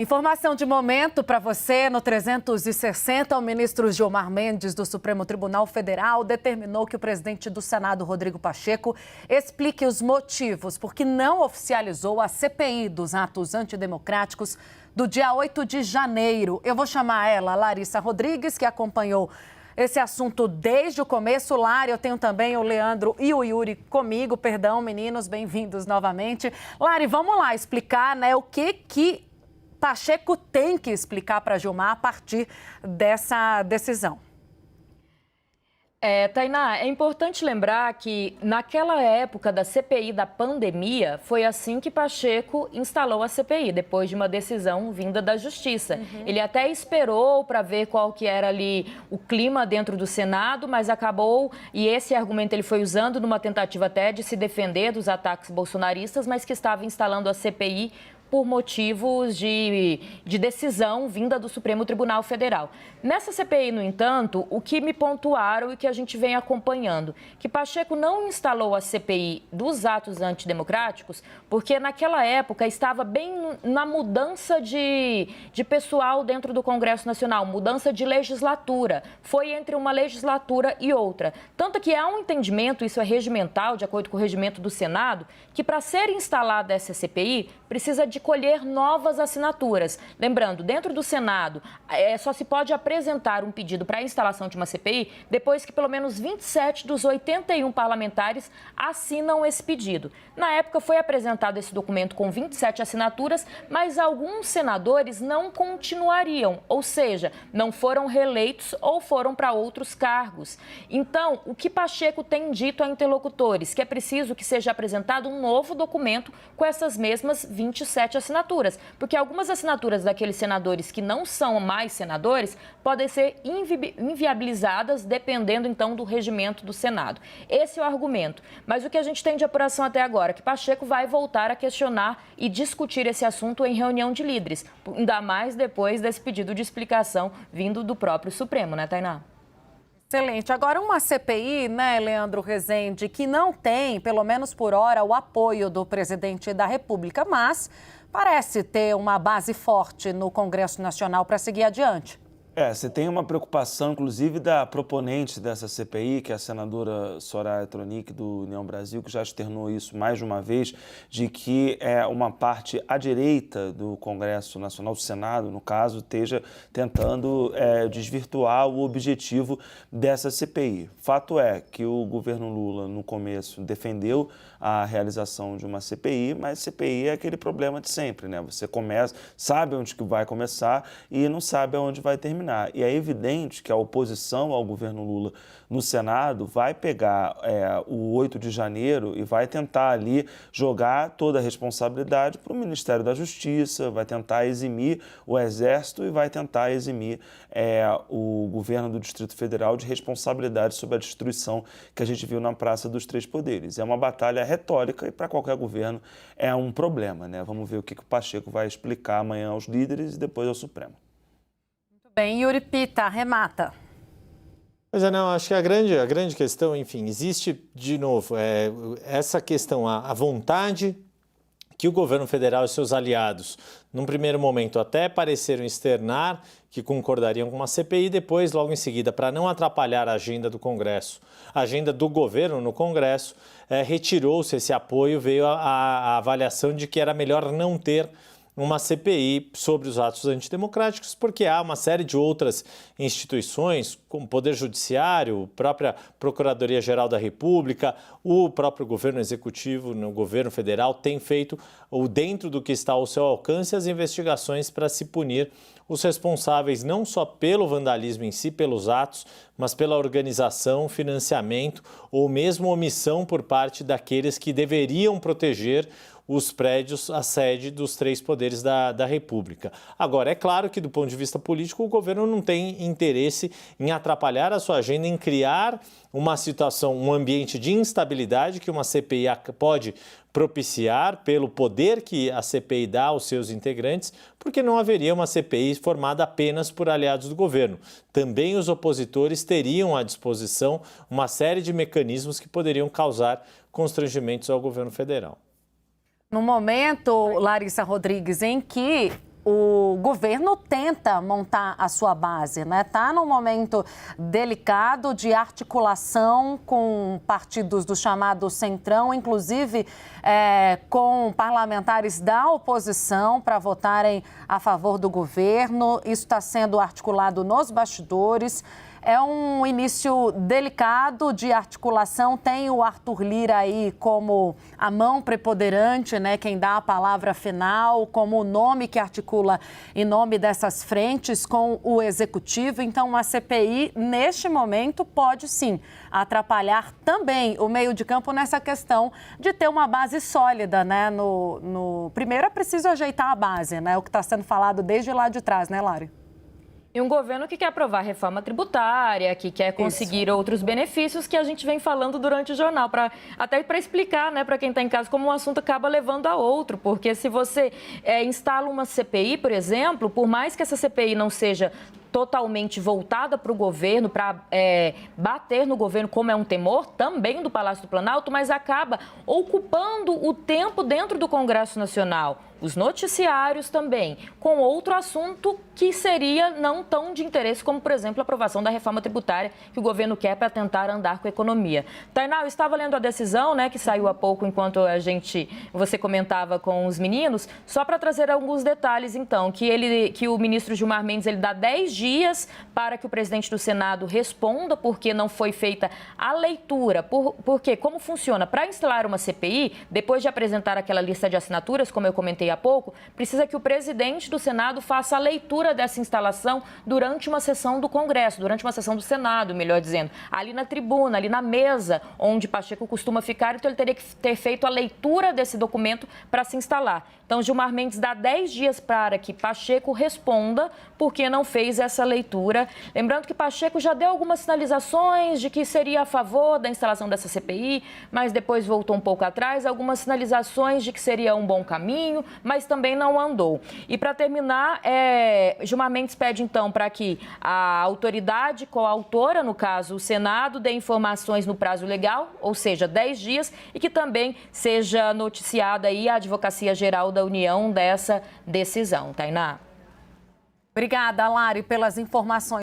Informação de momento para você. No 360, o ministro Gilmar Mendes, do Supremo Tribunal Federal, determinou que o presidente do Senado, Rodrigo Pacheco, explique os motivos por que não oficializou a CPI dos atos antidemocráticos do dia 8 de janeiro. Eu vou chamar ela, Larissa Rodrigues, que acompanhou esse assunto desde o começo. Lari, eu tenho também o Leandro e o Yuri comigo. Perdão, meninos, bem-vindos novamente. Lari, vamos lá explicar, o que Pacheco tem que explicar para Gilmar a partir dessa decisão. Tainá, é importante lembrar que naquela época da CPI da pandemia, foi assim que Pacheco instalou a CPI, depois de uma decisão vinda da Justiça. Ele até esperou para ver qual que era ali o clima dentro do Senado, mas acabou, e esse argumento ele foi usando numa tentativa até de se defender dos ataques bolsonaristas, mas que estava instalando a CPI por motivos de decisão vinda do Supremo Tribunal Federal. Nessa CPI, no entanto, o que me pontuaram e que a gente vem acompanhando, que Pacheco não instalou a CPI dos atos antidemocráticos, porque naquela época estava bem na mudança de pessoal dentro do Congresso Nacional, mudança de legislatura. Foi entre uma legislatura e outra. Tanto que há um entendimento, isso é regimental, de acordo com o regimento do Senado, que para ser instalada essa CPI, precisa de colher novas assinaturas. Lembrando, dentro do Senado, só se pode apresentar um pedido para a instalação de uma CPI depois que pelo menos 27 dos 81 parlamentares assinam esse pedido. Na época foi apresentado esse documento com 27 assinaturas, mas alguns senadores não continuariam, ou seja, não foram reeleitos ou foram para outros cargos. Então, o que Pacheco tem dito a interlocutores? Que é preciso que seja apresentado um novo documento com essas mesmas 27 assinaturas, porque algumas assinaturas daqueles senadores que não são mais senadores podem ser inviabilizadas dependendo então do regimento do Senado. Esse é o argumento. Mas o que a gente tem de apuração até agora é que Pacheco vai voltar a questionar e discutir esse assunto em reunião de líderes, ainda mais depois desse pedido de explicação vindo do próprio Supremo, né, Tainá? Excelente. Agora, uma CPI, Leandro Rezende, que não tem, pelo menos por hora, o apoio do presidente da República, mas parece ter uma base forte no Congresso Nacional para seguir adiante. Você tem uma preocupação, inclusive, da proponente dessa CPI, que é a senadora Soraya Tronic, do União Brasil, que já externou isso mais de uma vez, de que uma parte à direita do Congresso Nacional, do Senado, no caso, esteja tentando desvirtuar o objetivo dessa CPI. Fato é que o governo Lula, no começo, defendeu a realização de uma CPI, mas CPI é aquele problema de sempre, né? Você começa, sabe onde que vai começar e não sabe aonde vai terminar. E é evidente que a oposição ao governo Lula no Senado vai pegar o 8 de janeiro e vai tentar ali jogar toda a responsabilidade para o Ministério da Justiça, vai tentar eximir o Exército e vai tentar eximir o governo do Distrito Federal de responsabilidade sobre a destruição que a gente viu na Praça dos Três Poderes. É uma batalha retórica e para qualquer governo é um problema, né? Vamos ver o que o Pacheco vai explicar amanhã aos líderes e depois ao Supremo. Bem, Yuri Pita, remata. Pois não, acho que a grande questão, enfim, existe de novo essa questão, a vontade que o governo federal e seus aliados, num primeiro momento, até pareceram externar que concordariam com uma CPI, depois, logo em seguida, para não atrapalhar a agenda do Congresso, a agenda do governo no Congresso, retirou-se esse apoio, veio a avaliação de que era melhor não ter uma CPI sobre os atos antidemocráticos, porque há uma série de outras instituições, como o Poder Judiciário, a própria Procuradoria-Geral da República, o próprio governo executivo, no governo federal, tem feito, ou dentro do que está ao seu alcance, as investigações para se punir os responsáveis não só pelo vandalismo em si, pelos atos, mas pela organização, financiamento ou mesmo omissão por parte daqueles que deveriam proteger os prédios, a sede dos três poderes da República. Agora, é claro que, do ponto de vista político, o governo não tem interesse em atrapalhar a sua agenda, em criar uma situação, um ambiente de instabilidade que uma CPI pode propiciar pelo poder que a CPI dá aos seus integrantes, porque não haveria uma CPI formada apenas por aliados do governo. Também os opositores teriam à disposição uma série de mecanismos que poderiam causar constrangimentos ao governo federal. No momento, Larissa Rodrigues, em que o governo tenta montar a sua base, né? Está num momento delicado de articulação com partidos do chamado Centrão, inclusive com parlamentares da oposição para votarem a favor do governo. Isso está sendo articulado nos bastidores. É um início delicado de articulação. Tem o Arthur Lira aí como a mão preponderante, né? Quem dá a palavra final, como o nome que articula em nome dessas frentes com o Executivo. Então, a CPI, neste momento, pode sim atrapalhar também o meio de campo nessa questão de ter uma base sólida, né? Primeiro é preciso ajeitar a base, né? O que está sendo falado desde lá de trás, né, Lari? E um governo que quer aprovar reforma tributária, que quer conseguir outros benefícios que a gente vem falando durante o jornal, até para explicar, né, para quem está em casa, como um assunto acaba levando a outro. Porque se você instala uma CPI, por exemplo, por mais que essa CPI não seja totalmente voltada para o governo, para bater no governo, como é um temor também do Palácio do Planalto, mas acaba ocupando o tempo dentro do Congresso Nacional, os noticiários também, com outro assunto que seria não tão de interesse como, por exemplo, a aprovação da reforma tributária que o governo quer para tentar andar com a economia. Tainá, eu estava lendo a decisão, né, que saiu há pouco enquanto você comentava com os meninos, só para trazer alguns detalhes, então, que o ministro Gilmar Mendes ele dá 10 dias para que o presidente do Senado responda porque não foi feita a leitura. Porque como funciona? Para instalar uma CPI, depois de apresentar aquela lista de assinaturas, como eu comentei há pouco, precisa que o presidente do Senado faça a leitura dessa instalação durante uma sessão do Congresso, durante uma sessão do Senado, melhor dizendo, ali na tribuna, ali na mesa onde Pacheco costuma ficar, então ele teria que ter feito a leitura desse documento para se instalar. Então, Gilmar Mendes dá 10 dias para que Pacheco responda porque não fez essa leitura. Lembrando que Pacheco já deu algumas sinalizações de que seria a favor da instalação dessa CPI, mas depois voltou um pouco atrás, algumas sinalizações de que seria um bom caminho, mas também não andou. E para terminar, Gilmar Mendes pede então para que a autoridade coautora, no caso o Senado, dê informações no prazo legal, ou seja, 10 dias, e que também seja noticiada aí a Advocacia Geral da União dessa decisão. Tainá. Obrigada, Lari, pelas informações.